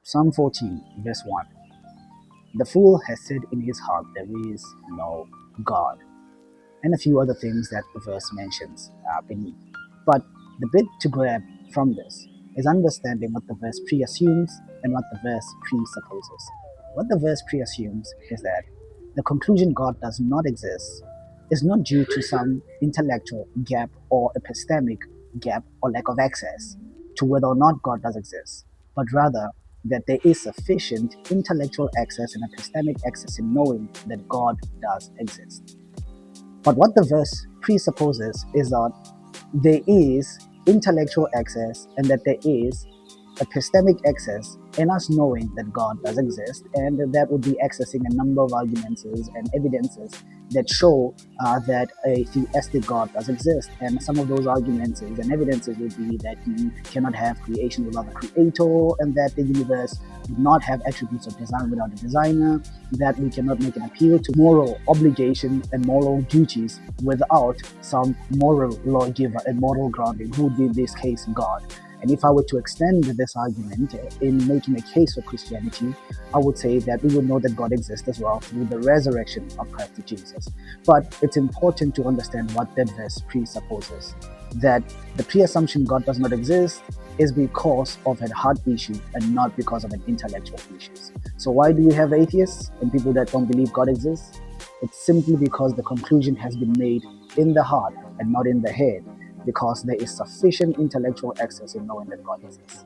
Psalm 14, verse 1. The fool has said in his heart, there is no God. And a few other things that the verse mentions beneath. But the bit to grab from this is understanding what the verse pre-assumes and what the verse presupposes. What the verse pre-assumes is that the conclusion God does not exist is not due to some intellectual gap or epistemic gap or lack of access to whether or not God does exist, but rather that there is sufficient intellectual access and epistemic access in knowing that God does exist. But what the verse presupposes is that there is intellectual access and that there is epistemic access in us knowing that God does exist, and that would be accessing a number of arguments and evidences that show that a theistic God does exist. And some of those arguments and evidences would be that you cannot have creation without a creator, and that the universe would not have attributes of design without a designer, that we cannot make an appeal to moral obligation and moral duties without some moral lawgiver and moral grounding, who would be in this case God. And if I were to extend this argument in making a case for Christianity, I would say that we would know that God exists as well through the resurrection of Christ Jesus. But it's important to understand what that verse presupposes. That the pre-assumption God does not exist is because of a heart issue and not because of an intellectual issue. So why do you have atheists and people that don't believe God exists? It's simply because the conclusion has been made in the heart and not in the head, because there is sufficient intellectual access in knowing that God exists.